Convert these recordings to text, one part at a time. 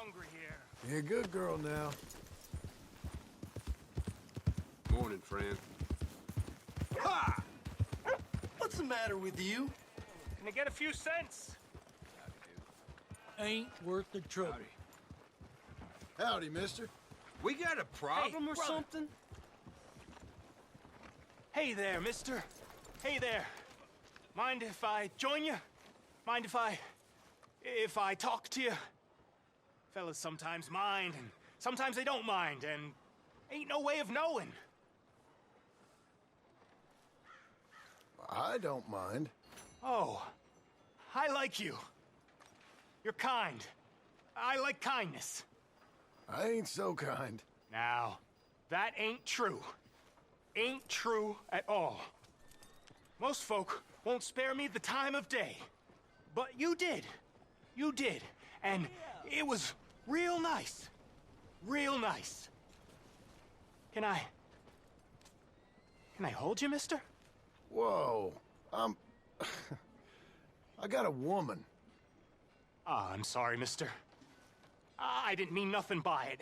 hungry here. You're a good girl now. Morning, friend. Ha! What's the matter with you? Can I get a few cents? Ain't worth the trouble. Howdy, mister. We got a problem Hey, or brother. something? Hey there, mister. Hey there. Mind if I join you? Mind if I talk to you? Fellas sometimes mind, and sometimes they don't mind, and ain't no way of knowing. I don't mind. Oh, I like you. You're kind. I like kindness. I ain't so kind. Now, that ain't true. Ain't true at all. Most folk won't spare me the time of day. But you did. You did. And it was real nice. Real nice. Can I hold you, mister? Whoa. I got a woman. Ah, I'm sorry, mister. I didn't mean nothing by it.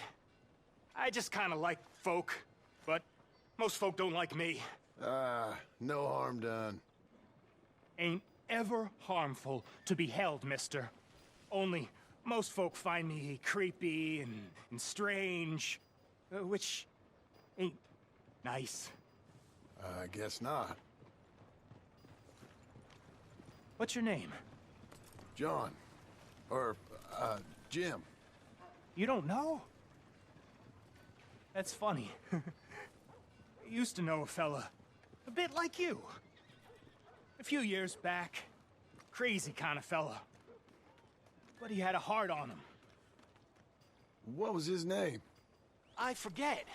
I just kinda like folk, but most folk don't like me. No harm done. Ain't ever harmful to be held, mister. Only most folk find me creepy and strange, which ain't nice. I guess not. What's your name? John. Or, Jim. You don't know? That's funny. Used to know a fella a bit like you. A few years back. Crazy kind of fella. But he had a heart on him. What was his name? I forget.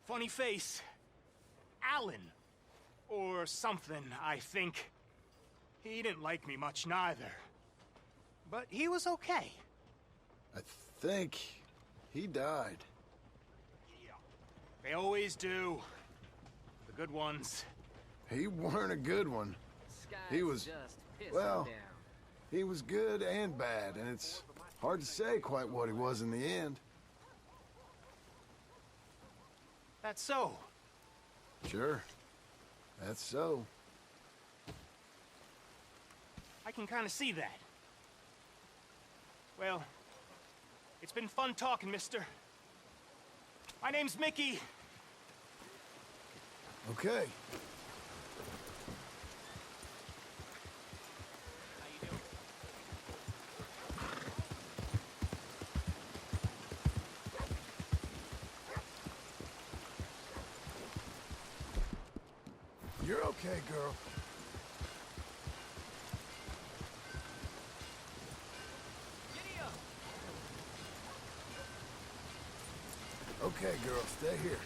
Funny face. Alan. Or something, I think. He didn't like me much neither. But he was okay. I think he died. They always do. The good ones. He weren't a good one. He was, well, he was good and bad, and it's hard to say quite what he was in the end. That's so. Sure. That's so. I can kind of see that. Well, it's been fun talking, mister. My name's Mickey. Okay. You're okay, girl. Okay, girl, stay here.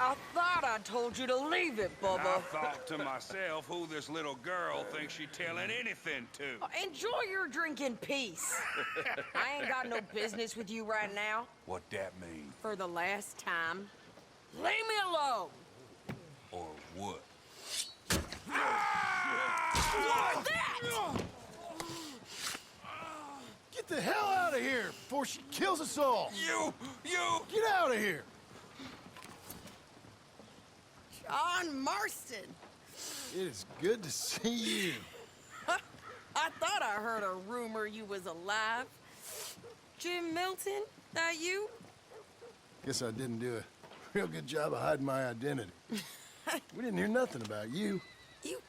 I thought I told you to leave it, I Bubba. thought to myself who this little girl thinks she telling anything to. Enjoy your drink in peace. I ain't got no business with you right now. What that mean? For the last time, leave me alone. Or what? What's that? Get the hell out of here before she kills us all! You! Get out of here! John Marston. It is good to see you. I thought I heard a rumor you was alive. Jim Milton, that you? Guess I didn't do a real good job of hiding my identity. We didn't hear nothing about you. You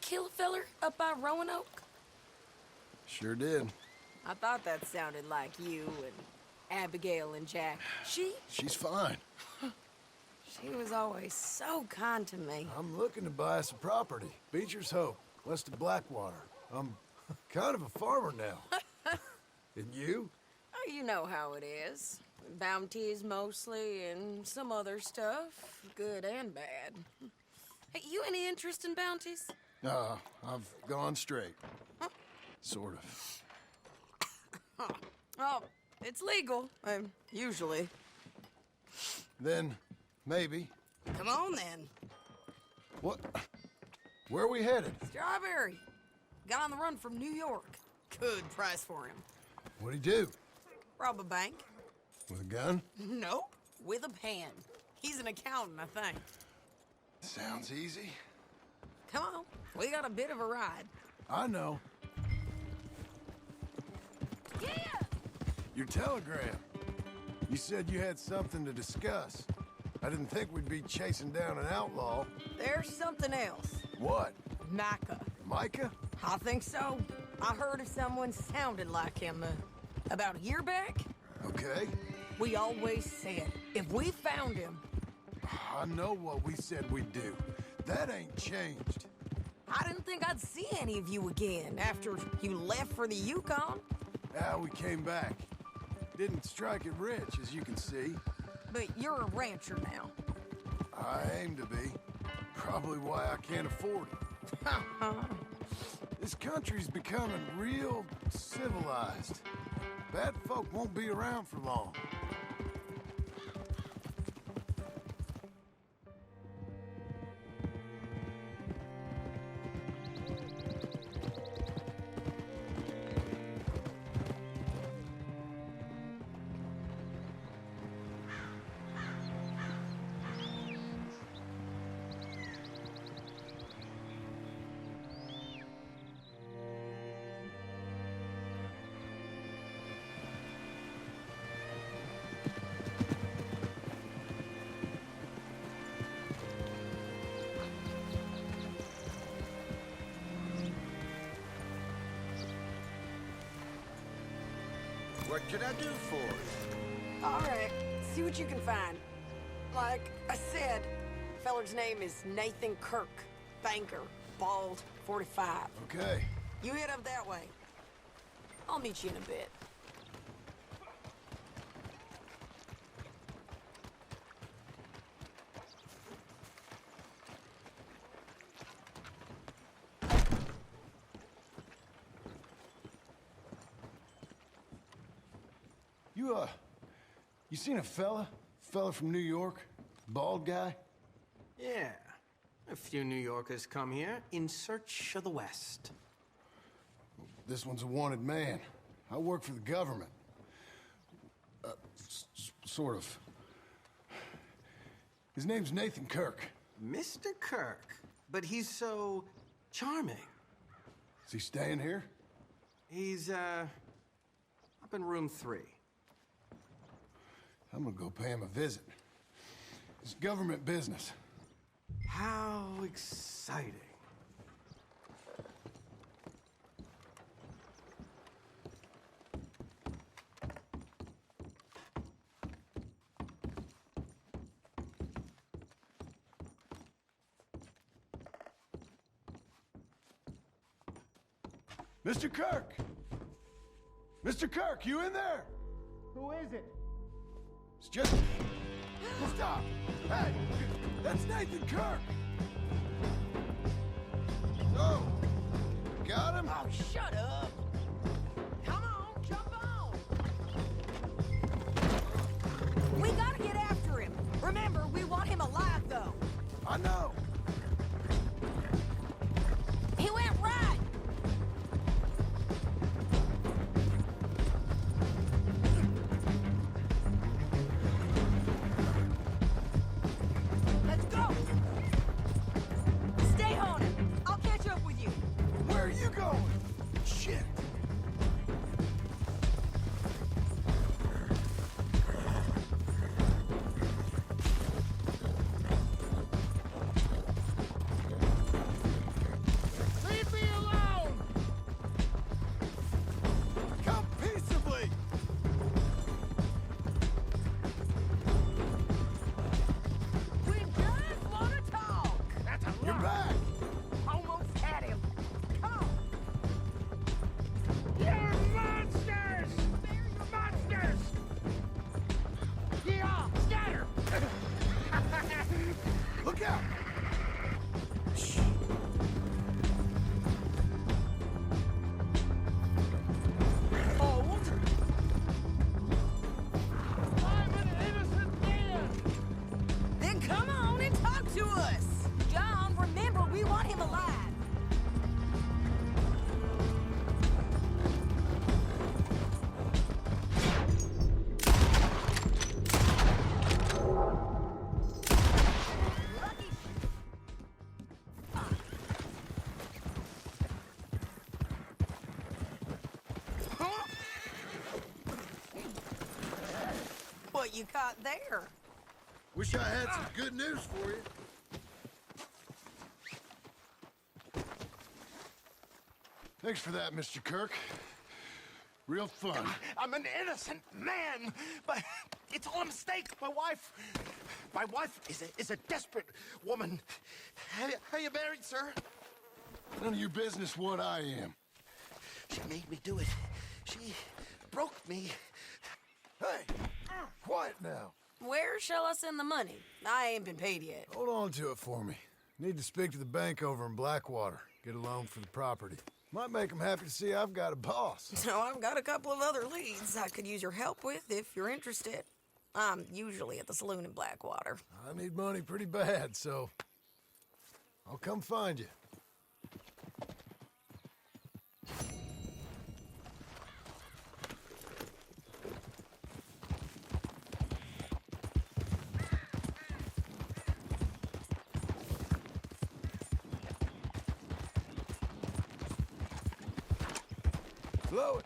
kill a feller up by Roanoke? Sure did. I thought that sounded like you and Abigail and Jack. She's fine. She was always so kind to me. I'm looking to buy us a property. Beecher's Hope, west of Blackwater. I'm kind of a farmer now. And you? Oh, you know how it is. Bounties mostly, and some other stuff, good and bad. Hey, you any interest in bounties? I've gone straight. Sort of. Oh, It's legal, usually. Then, maybe. Come on, then. What? Where are we headed? Strawberry. Got on the run from New York. Good price for him. What'd he do? Rob a bank? With a gun? No, with a pen. He's an accountant, I think. Sounds easy. Come on, we got a bit of a ride. I know. Yeah! Your telegram. You said you had something to discuss. I didn't think we'd be chasing down an outlaw. There's something else. What? Micah. Micah? I think so. I heard of someone sounded like him about a year back. Okay. We always said, if we found him... I know what we said we'd do. That ain't changed. I didn't think I'd see any of you again after you left for the Yukon. Now we came back. Didn't strike it rich, as you can see. But you're a rancher now. I aim to be. Probably why I can't afford it. This country's becoming real civilized. Bad folk won't be around for long. What can I do for you? All right, see what you can find. Like I said, feller's name is Nathan Kirk. Banker, bald, 45. Okay. You head up that way. I'll meet you in a bit. You seen a fella? Fella from New York? Bald guy? Yeah. A few New Yorkers come here in search of the West. This one's a wanted man. I work for the government. Sort of. His name's Nathan Kirk. Mr. Kirk. But he's so charming. Is he staying here? He's, up in room 3. I'm gonna go pay him a visit. It's government business. How exciting. Mr. Kirk! Mr. Kirk, you in there? Who is it? It's just... Stop! Hey! That's Nathan Kirk! So, got him? Oh, shut up! Come on, jump on! We gotta get after him. Remember, we want him alive, though. I know! He went right! Let's go! Stay on him. I'll catch up with you. Where are you going? Shit! what you caught there. Wish I had some good news for you. Thanks for that, Mr. Kirk. Real fun. I'm an innocent man, but it's all a mistake. My wife is a desperate woman. Are you married, sir? None of your business what I am. She made me do it. She broke me. Hey, quiet now. Where shall I send the money? I ain't been paid yet. Hold on to it for me. Need to speak to the bank over in Blackwater. Get a loan for the property. Might make them happy to see I've got a boss. So I've got a couple of other leads I could use your help with if you're interested. I'm usually at the saloon in Blackwater. I need money pretty bad, so I'll come find you. Blow it.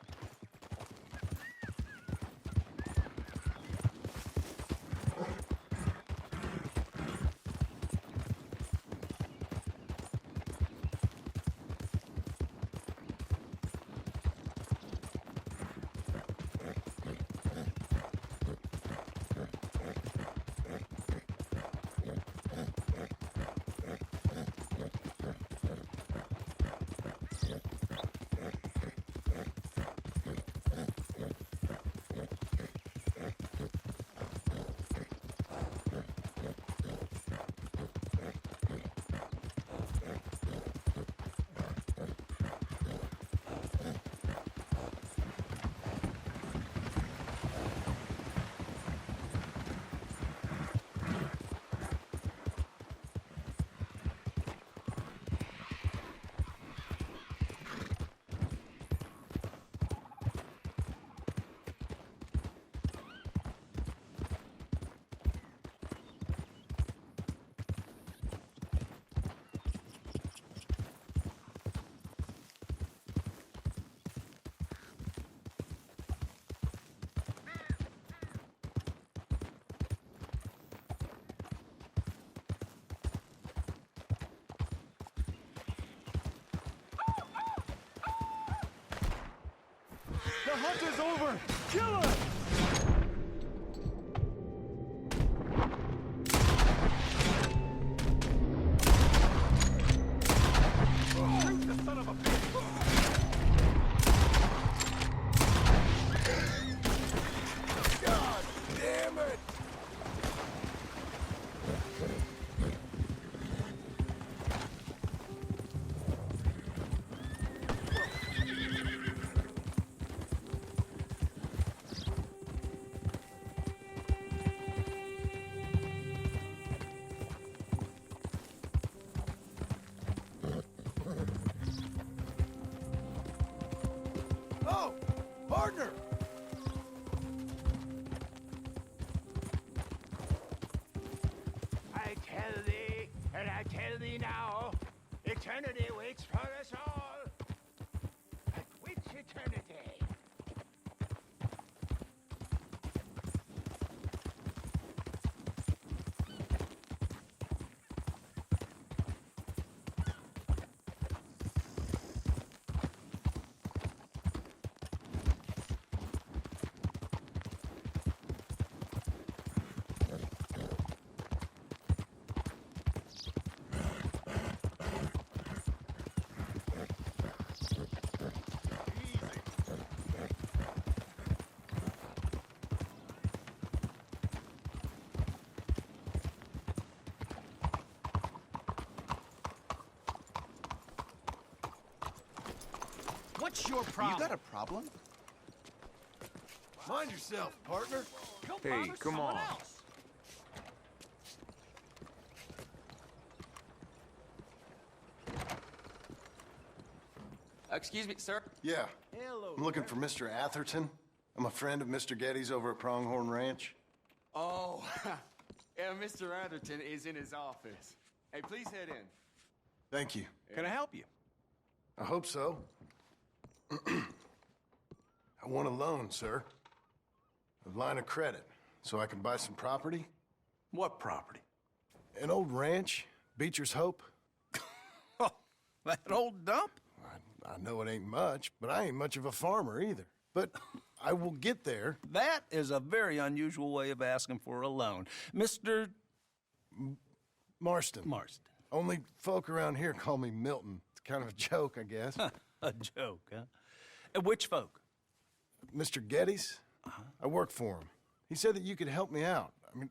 The hunt is over! Kill her! Shoot the son of a bitch! God damn it! Oh, partner! I tell thee, and I tell thee now, eternity waits for us all. But which eternity? What's your problem? You got a problem? Mind yourself, partner. Go Hey, bother come someone on. else. Excuse me, sir. Yeah, Hello. I'm looking for Mr. Atherton. I'm a friend of Mr. Getty's over at Pronghorn Ranch. Oh, yeah, Mr. Atherton is in his office. Hey, please head in. Thank you. Can I help you? I hope so. I want a loan, sir. A line of credit. so I can buy some property. What property? An old ranch, Beecher's Hope. Oh, that old dump? I know it ain't much, but I ain't much of a farmer either. But I will get there. That is a very unusual way of asking for a loan. Mr. Marston. Marston. Only folk around here call me Milton. It's kind of a joke, I guess. A joke, huh? And which folk? Mr. Geddes? I work for him. He said that you could help me out. I mean,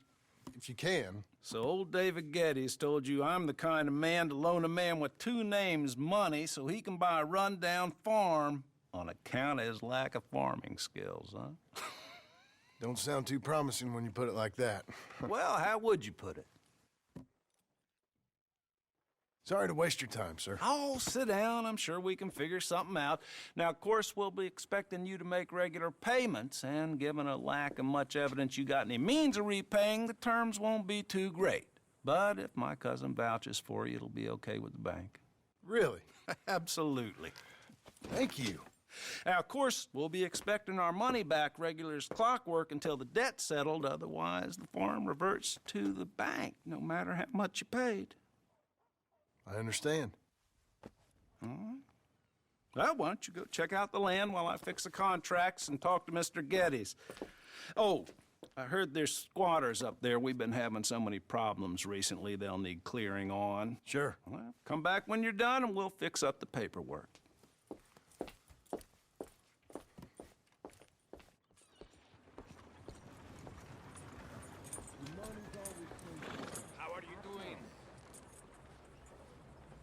if you can. So old David Geddes told you I'm the kind of man to loan a man with two names money so he can buy a rundown farm on account of his lack of farming skills, huh? Don't sound too promising when you put it like that. Well, how would you put it? Sorry to waste your time, sir. Oh, sit down. I'm sure we can figure something out. Now, of course, we'll be expecting you to make regular payments, and given a lack of much evidence you got any means of repaying, the terms won't be too great. But if my cousin vouches for you, it'll be okay with the bank. Really? Absolutely. Thank you. Now, of course, we'll be expecting our money back regular as clockwork until the debt's settled. Otherwise, the farm reverts to the bank, no matter how much you paid. I understand. Well, why don't you go check out the land while I fix the contracts and talk to Mr. Geddes. Oh, I heard there's squatters up there. We've been having so many problems recently, they'll need clearing on. Sure. Well, come back when you're done and we'll fix up the paperwork.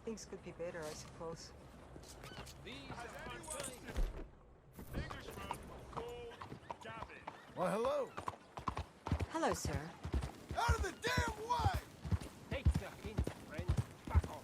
Things could be better, I suppose. Well, hello. Hello, sir. Out of the damn way! Take the hint, friend. Back off.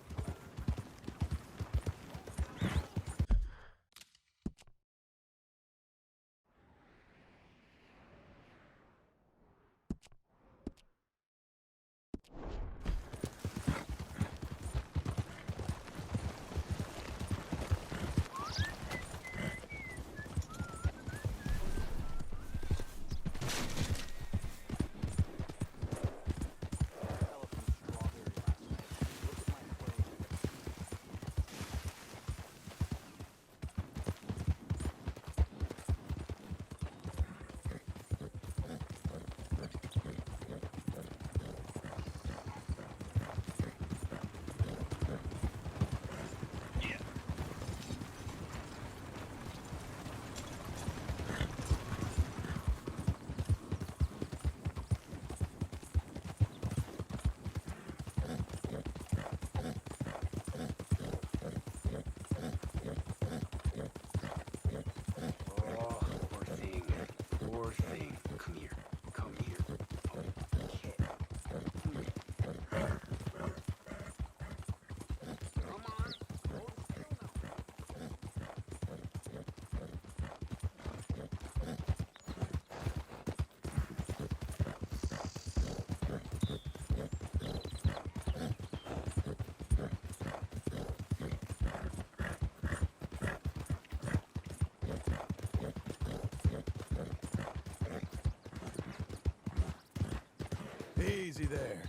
Easy there.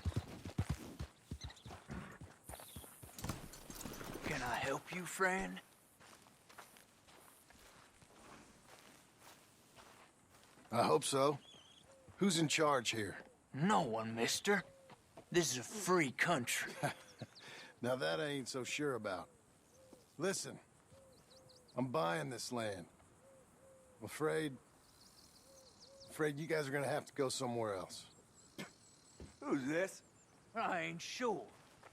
Can I help you, friend? I hope so. Who's in charge here? No one, mister. This is a free country. Now that I ain't so sure about. Listen, I'm buying this land. I'm afraid you guys are gonna have to go somewhere else. Who's this? I ain't sure.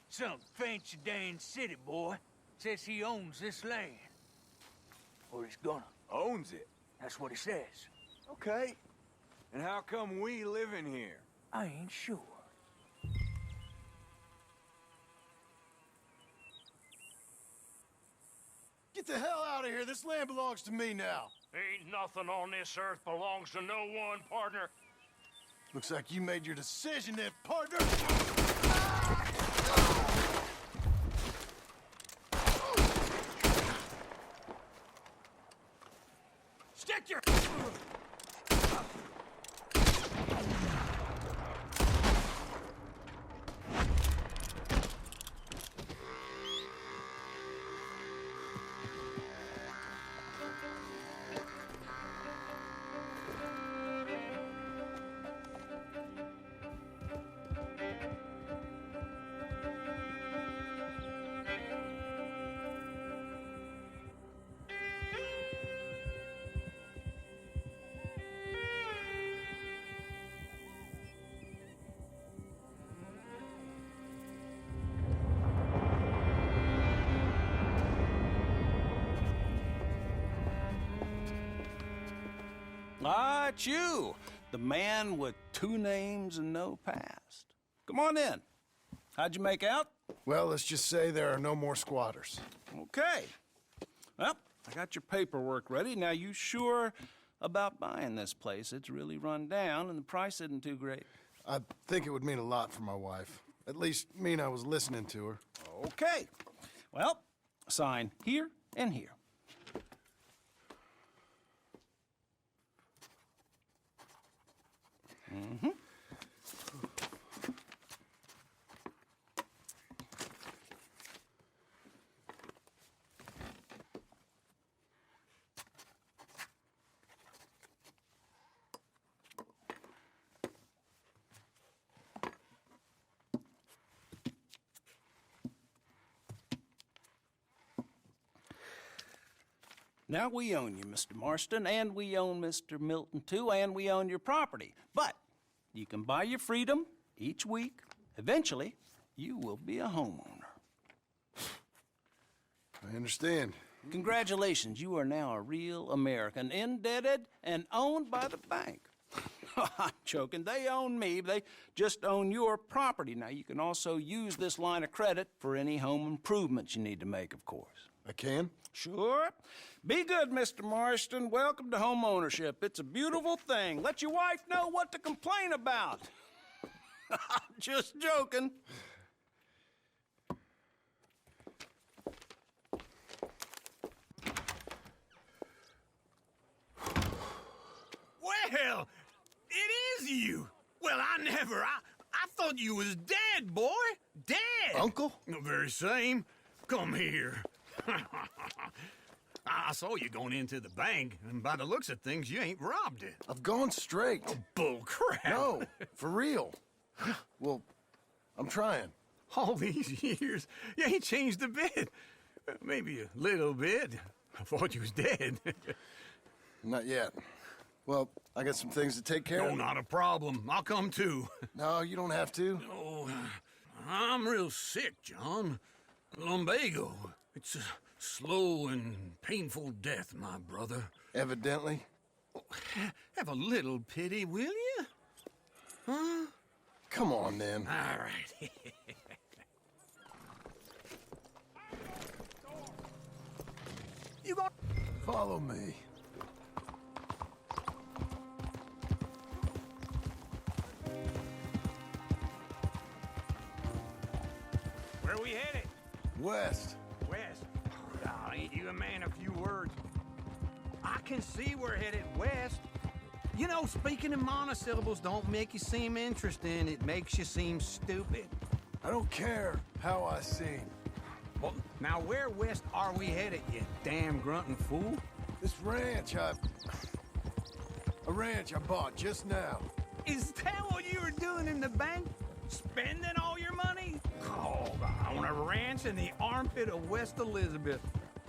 Some fancy Dan city boy says he owns this land. Or he's gonna. Owns it. That's what he says. Okay. And how come we live in here? I ain't sure. Get the hell out of here. This land belongs to me now. Ain't nothing on this earth belongs to no one, partner. Looks like you made your decision then, partner. Stick your... Ah, it's you, the man with 2 names and no past. Come on in. How'd you make out? Well, let's just say there are no more squatters. Okay. Well, I got your paperwork ready. Now, you sure about buying this place? It's really run down, and the price isn't too great. I think it would mean a lot for my wife. At least mean I was listening to her. Okay. Well, sign here and here. Mm-hmm. Now, we own you, Mr. Marston, and we own Mr. Milton, too, and we own your property. But you can buy your freedom each week. Eventually, you will be a homeowner. I understand. Congratulations, you are now a real American, indebted and owned by the bank. I'm joking. They own me. They just own your property. Now, you can also use this line of credit for any home improvements you need to make, of course. I can? Sure. Be good, Mr. Marston. Welcome to home ownership. It's a beautiful thing. Let your wife know what to complain about. Just joking. Well, it is you. Well, I thought you was dead, boy. Dead. Uncle? The very same. Come here. I saw you going into the bank, and by the looks of things, you ain't robbed it. I've gone straight. Bull crap. No, for real. Well, I'm trying. All these years, you ain't changed a bit. Maybe a little bit. I thought you was dead. Not yet. Well, I got some things to take care No, of. not a problem. I'll come too. No, you don't have to. Oh, I'm real sick, John. Lumbago. It's a slow and painful death, my brother. Evidently. Have a little pity, will you? Huh? Come on, then. All right. You got... Follow me. Where we headed? West. West. Oh, ain't you a man of few words? I can see we're headed west. You know, speaking in monosyllables don't make you seem interesting. It makes you seem stupid. I don't care how I seem. Well, now where west are we headed, you damn grunting fool? This ranch a ranch I bought just now. Is that what you were doing in the bank? Spending all your money? Oh, on a ranch in the armpit of West Elizabeth.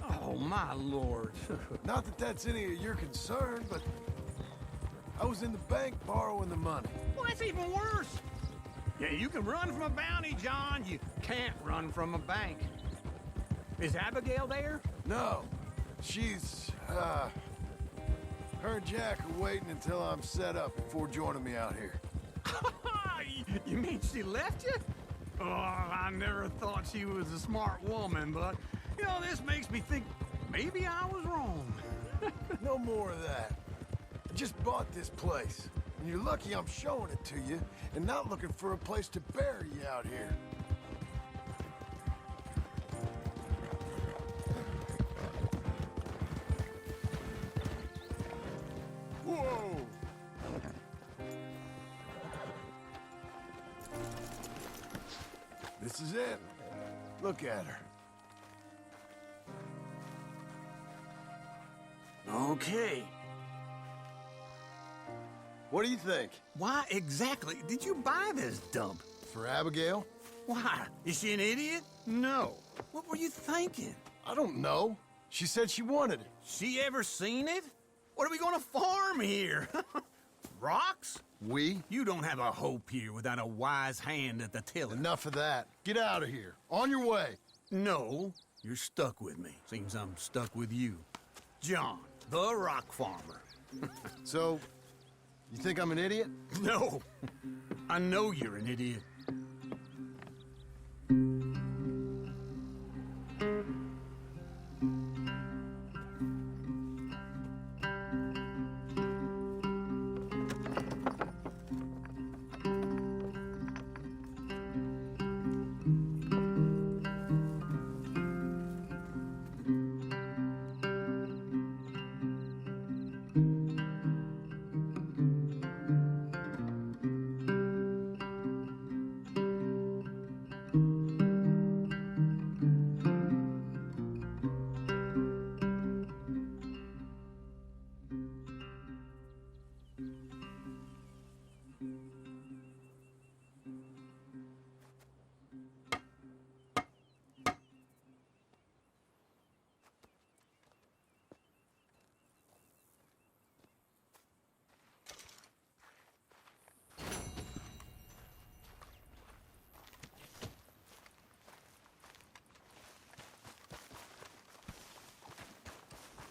Oh, my lord. Not that that's any of your concern, but I was in the bank borrowing the money. Well, that's even worse. Yeah, you can run from a bounty, John. You can't run from a bank. Is Abigail there? No, she's, her and Jack are waiting until I'm set up before joining me out here. You mean she left you? Oh, I never thought she was a smart woman, but, you know, this makes me think maybe I was wrong. No more of that. I just bought this place, and you're lucky I'm showing it to you and not looking for a place to bury you out here. Whoa! This is it. Look at her. Okay. What do you think? Why exactly did you buy this dump? For Abigail? Why? Is she an idiot? No. What were you thinking? I don't know. She said she wanted it. She ever seen it? What are we gonna farm here? Rocks? We? You don't have a hope here without a wise hand at the tiller. Enough of that. Get out of here. On your way. No, you're stuck with me. Seems I'm stuck with you. John, the rock farmer. So, you think I'm an idiot? No. I know you're an idiot.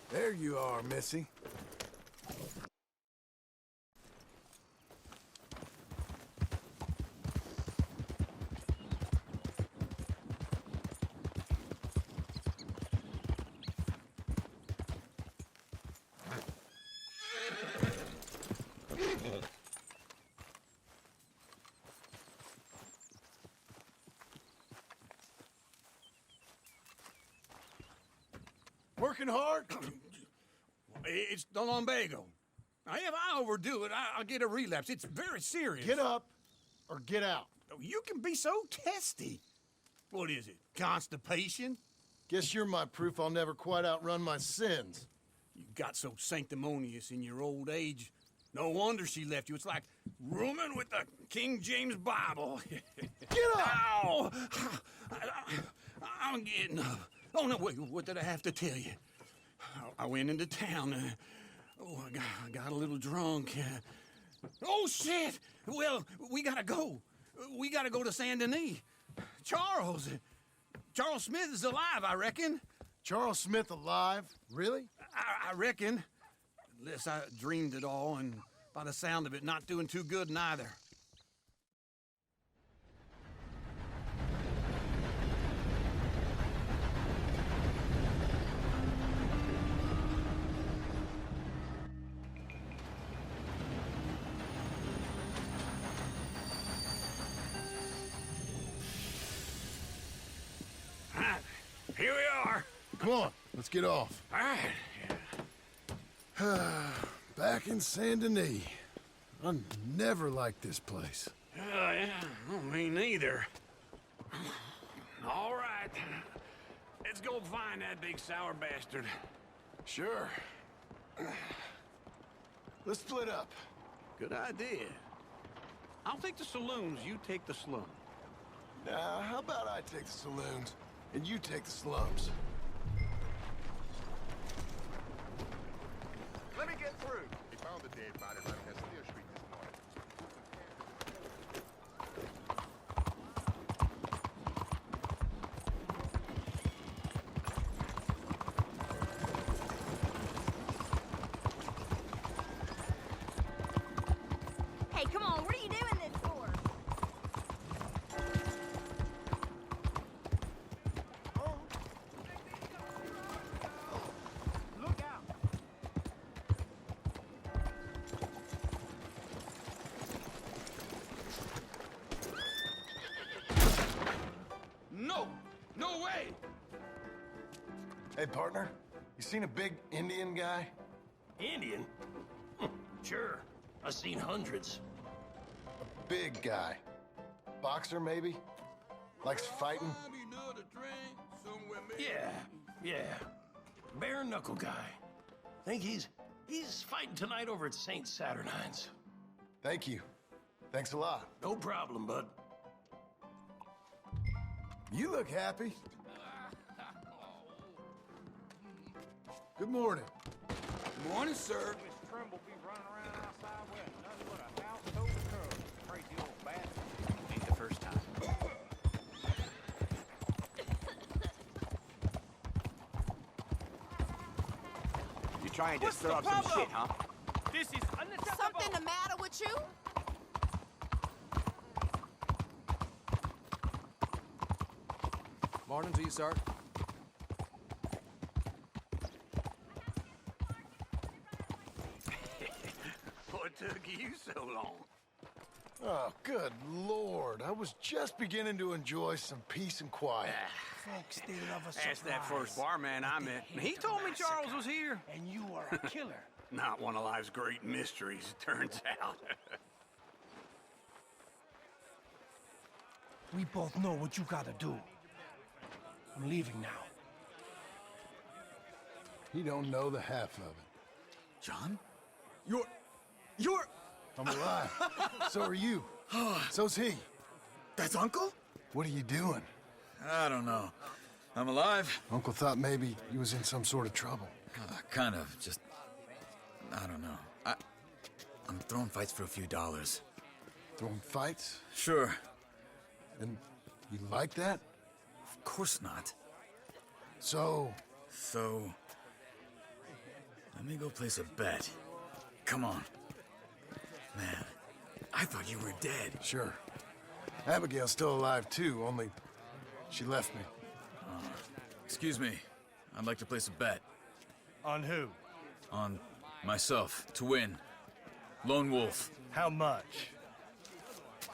There you are, Missy. Working hard? It's the lumbago. Now, if I overdo it, I'll get a relapse. It's very serious. Get up or get out. You can be so testy. What is it, constipation? Guess you're my proof I'll never quite outrun my sins. You got so sanctimonious in your old age. No wonder she left you. It's like rooming with the King James Bible. Get up! Ow! I'm getting up. Oh, no, wait, what did I have to tell you? I went into town. I got a little drunk. Oh, shit! Well, we gotta go. We gotta go to Saint Denis. Charles Smith is alive, I reckon. Charles Smith alive? Really? I reckon. Unless I dreamed it all, and by the sound of it, not doing too good neither. Here we are. Come on, let's get off. All right. Back in Saint Denis. I never liked this place. Yeah, well, me neither. All right. Let's go find that big sour bastard. Sure. Let's split up. Good idea. I'll take the saloons, you take the slum. Now, how about I take the saloons and you take the slums? Let me get through. They found the dead body right on Castile Street this morning. Hey, come on, what are you doing this for? Look out! No! No way! Hey, partner, you seen a big Indian guy? Indian? Sure. I've seen hundreds. A big guy. Boxer, maybe? Likes fighting? Yeah. Bare knuckle guy. Think he's fighting tonight over at St. Saturnine's. Thank you. Thanks a lot. No problem, bud. You look happy. Good morning. Good morning, sir. Miss Trimble be running around outside with nothing but a house-told cub. Crazy old bastard. Ain't the first time. You trying to stir up some shit, huh? Something the matter with you? Morning to you, sir. What took you so long? Oh, good Lord. I was just beginning to enjoy some peace and quiet. Folks, they love a surprise. Ask that first barman I met. He told me Charles was here. And you are a killer. Not one of life's great mysteries, it turns out. We both know what you gotta do. I'm leaving now. He don't know the half of it. John? You're... I'm alive. So are you. So's he. That's Uncle? What are you doing? I don't know. I'm alive. Uncle thought maybe he was in some sort of trouble. Kind of. Just... I don't know. I'm throwing fights for a few dollars. Throwing fights? Sure. And you like that? Of course not. So... Let me go place a bet. Come on. Man, I thought you were dead. Sure. Abigail's still alive, too, only she left me. Excuse me. I'd like to place a bet. On who? On myself, to win. Lone Wolf. How much?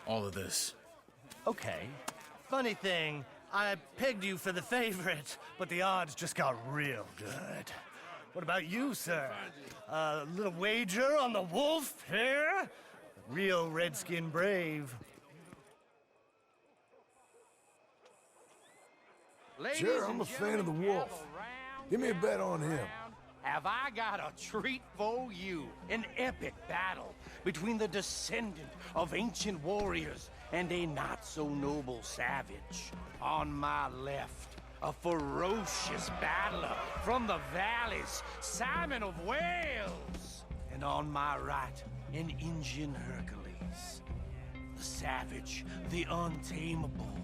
All of this. Okay. Funny thing, I pegged you for the favorite, but the odds just got real good. What about you, sir? A little wager on the wolf here? Real redskin brave. Sure, I'm a fan of the wolf. Give me a bet on him. Have I got a treat for you? An epic battle between the descendant of ancient warriors and a not-so-noble savage. On my left, a ferocious battler from the valleys, Simon of Wales. And on my right, an Indian Hercules. The savage, the untamable,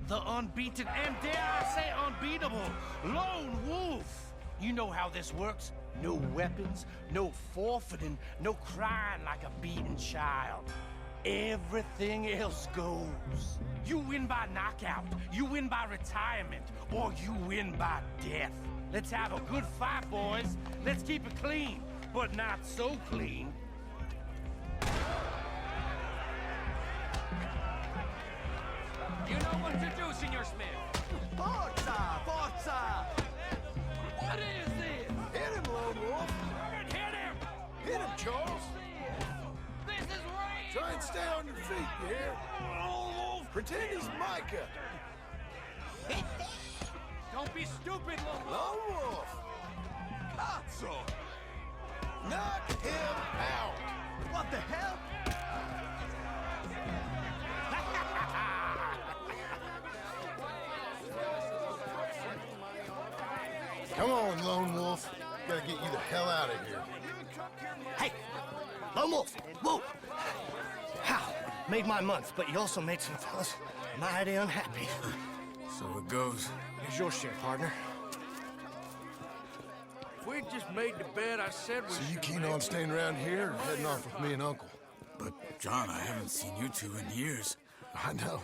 the unbeaten, and dare I say unbeatable, Lone Wolf. You know how this works. No weapons, no forfeiting, no crying like a beaten child. Everything else goes. You win by knockout, you win by retirement, or you win by death. Let's have a good fight, boys. Let's keep it clean, but not so clean. You know what to do, Senor Smith. Forza! Forza! What is this? Hit him, Lone Wolf! Hit him! Hit him, Charles! This is rain! Try and stay on your feet, you hear? Lone Wolf! Pretend he's Micah! Don't be stupid, Lone Wolf! Lone Wolf! Cazzo! Knock him out! What the hell? Come on, Lone Wolf. Gotta get you the hell out of here. Hey! Lone Wolf! Whoa! How? Made my month, but you also made some fellas mighty unhappy. So it goes. Here's your share, partner. If we'd just made the bet I said we So you keen on staying around here or heading off with me and Uncle? But, John, I haven't seen you two in years. I know.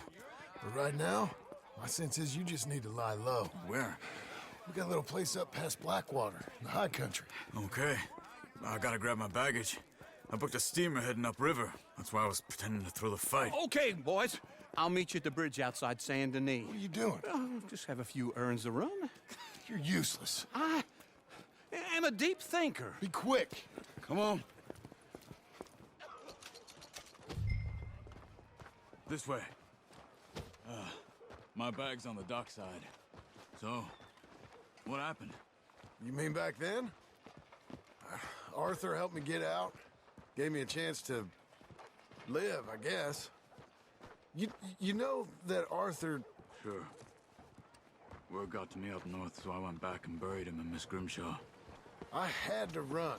But right now, my sense is you just need to lie low. Where? We got a little place up past Blackwater, in the high country. Okay. I gotta grab my baggage. I booked a steamer heading upriver. That's why I was pretending to throw the fight. Okay, boys. I'll meet you at the bridge outside Saint Denis. What are you doing? Just have a few errands to run. You're useless. I am a deep thinker. Be quick. Come on. This way. My bag's on the dockside. So, what happened? You mean back then? Arthur helped me get out. Gave me a chance to live, I guess. You know that Arthur... Sure. Word got to me up north, so I went back and buried him in Miss Grimshaw. I had to run.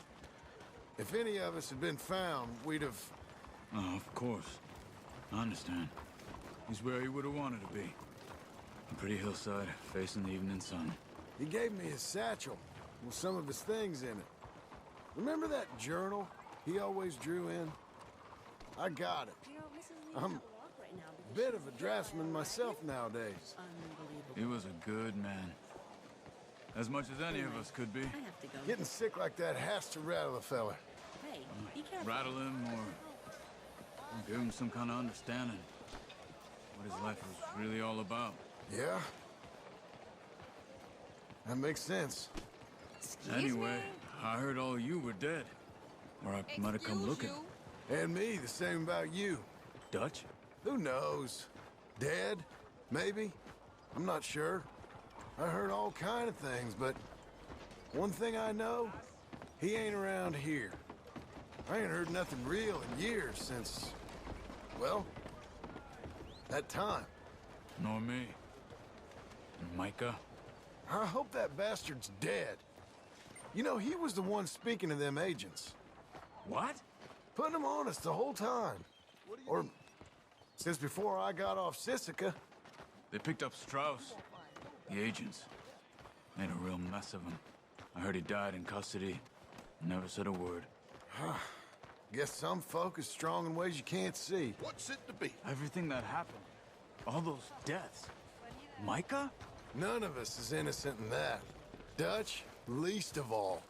If any of us had been found, we'd have... Oh, of course. I understand. He's where he would have wanted to be. A pretty hillside, facing the evening sun. He gave me his satchel with some of his things in it. Remember that journal he always drew in? I got it. I'm a bit of a draftsman myself nowadays. He was a good man. As much as any of us could be. Getting sick like that has to rattle a fella. Rattle him or give him some kind of understanding. What his life was really all about. Yeah? That makes sense. Anyway, I heard all you were dead. Or I might have come looking. And me, the same about you. Dutch? Who knows? Dead? Maybe? I'm not sure. I heard all kind of things, but one thing I know, he ain't around here. I ain't heard nothing real in years since, well, that time. Nor me. And Micah? I hope that bastard's dead. You know, he was the one speaking to them agents. What? Putting them on us the whole time. Or since before I got off Sisika. They picked up Strauss. The agents. Made a real mess of him. I heard he died in custody. Never said a word. Guess some folk is strong in ways you can't see. What's it to be? Everything that happened. All those deaths. Micah? None of us is innocent in that. Dutch, least of all.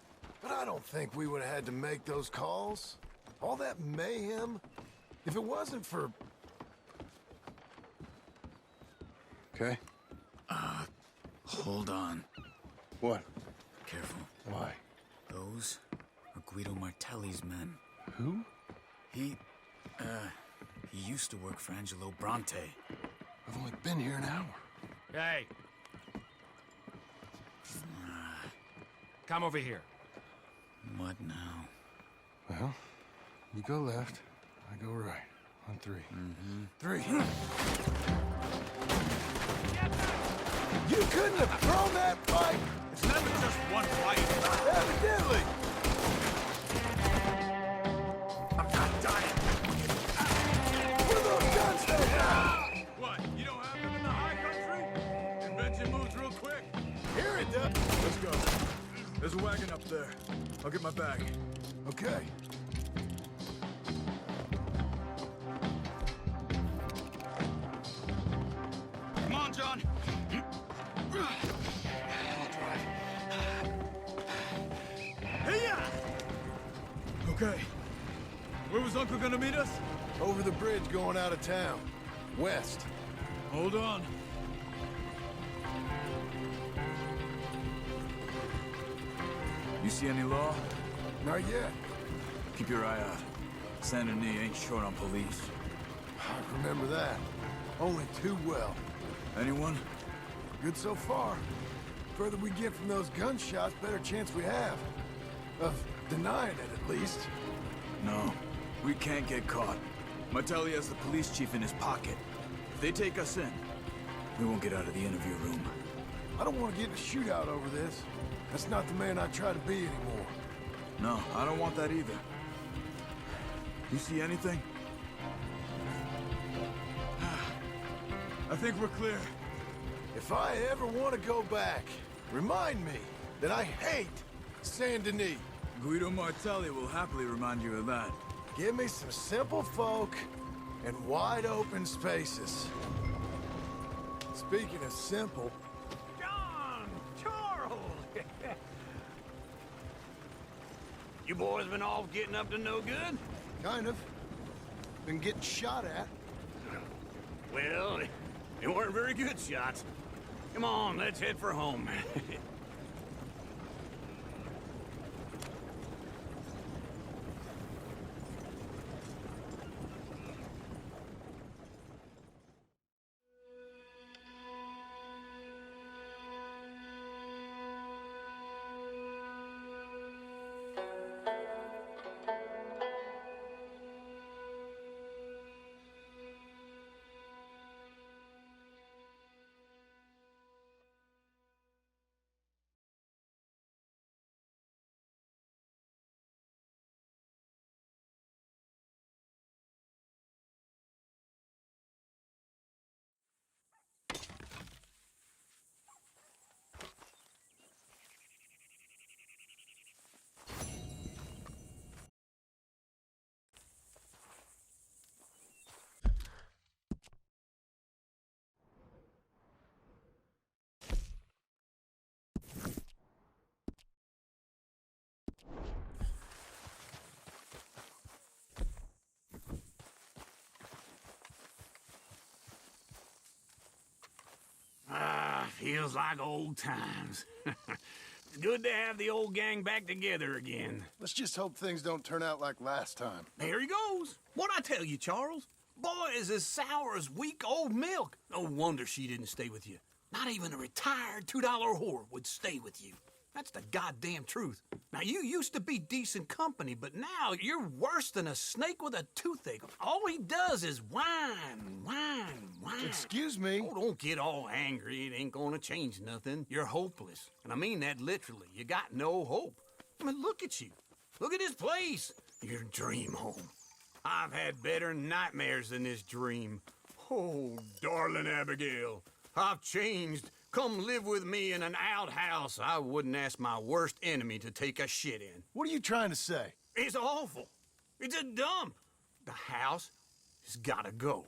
But I don't think we would have had to make those calls. All that mayhem. If it wasn't for... Okay. Hold on. What? Careful. Why? Those are Guido Martelli's men. Who? He used to work for Angelo Bronte. I've only been here an hour. Hey. Come over here. What now? Well, you go left, I go right. On three. Three. You couldn't have thrown that fight! It's never just one fight. Evidently! I'm not dying. What are those guns they What? You don't have them in the high country? Convention moves real quick. Here it does. Let's go. There's a wagon up there. I'll get my bag. Okay. Come on, John. I'll drive. Hey-ya! Okay. Where was Uncle gonna meet us? Over the bridge going out of town. West. Hold on. You see any law? Not yet. Keep your eye out. Saint Denis ain't short on police. I remember that. Only too well. Anyone? Good so far. Further we get from those gunshots, better chance we have. Of denying it, at least. No. We can't get caught. Martelli has the police chief in his pocket. If they take us in, we won't get out of the interview room. I don't want to get in a shootout over this. That's not the man I try to be anymore. No, I don't want that either. You see anything? I think we're clear. If I ever want to go back, remind me that I hate Saint Denis. Guido Martelli will happily remind you of that. Give me some simple folk and wide open spaces. Speaking of simple... John! Charles! You boys been off getting up to no good? Kind of. Been getting shot at. Well, they weren't very good shots. Come on, let's head for home. Feels like old times. It's good to have the old gang back together again. Let's just hope things don't turn out like last time. There he goes. What'd I tell you, Charles? Boy is as sour as weak old milk. No wonder she didn't stay with you. Not even a retired $2 whore would stay with you. That's the goddamn truth. Now, you used to be decent company, but now you're worse than a snake with a toothache. All he does is whine. Excuse me? Oh, don't get all angry. It ain't gonna change nothing. You're hopeless. And I mean that literally. You got no hope. I mean, look at you. Look at this place. Your dream home. I've had better nightmares than this dream. Oh, darling Abigail, I've changed. Come live with me in an outhouse I wouldn't ask my worst enemy to take a shit in. What are you trying to say? It's awful. It's a dump. The house has gotta go.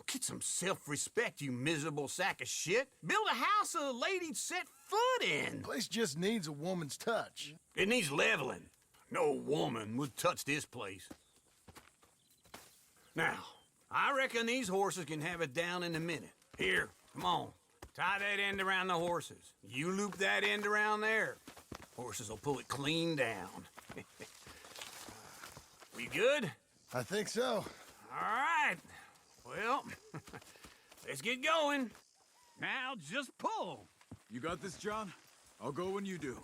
Get some self-respect, you miserable sack of shit. Build a house a lady'd set foot in. The place just needs a woman's touch. It needs leveling. No woman would touch this place. Now, I reckon these horses can have it down in a minute. Here, come on. Tie that end around the horses. You loop that end around there. Horses will pull it clean down. We good? I think so. All right. Well, let's get going. Now just pull. You got this, John? I'll go when you do.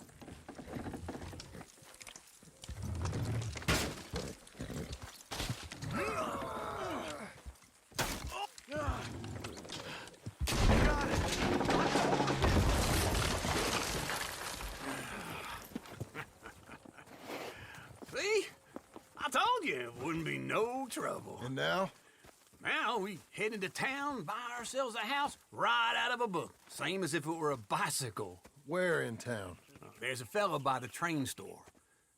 See? I told you it wouldn't be no trouble. And now? Now we head into town, buy ourselves a house right out of a book. Same as if it were a bicycle. Where in town? There's a fella by the train store.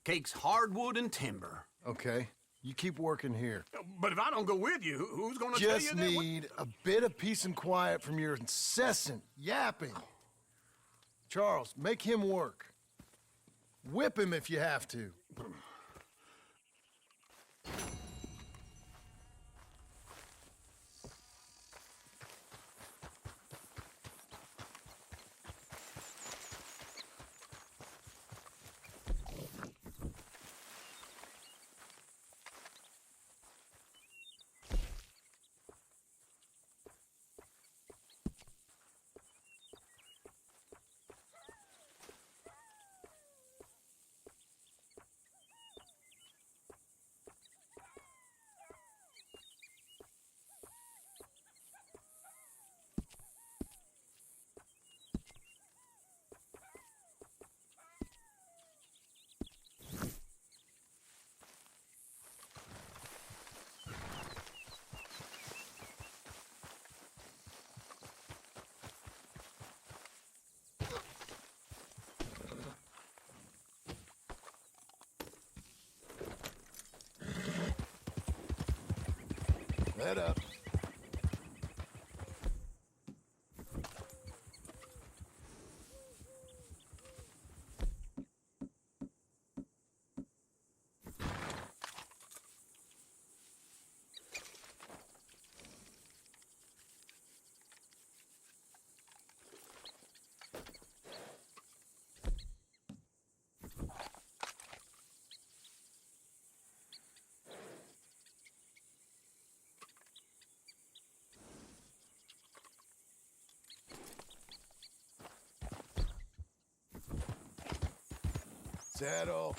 Cakes hardwood and timber. Okay. You keep working here. But if I don't go with you, who's gonna tell you Just that? need a bit of peace and quiet from your incessant yapping. Charles, make him work. Whip him if you have to. Head up. Saddle.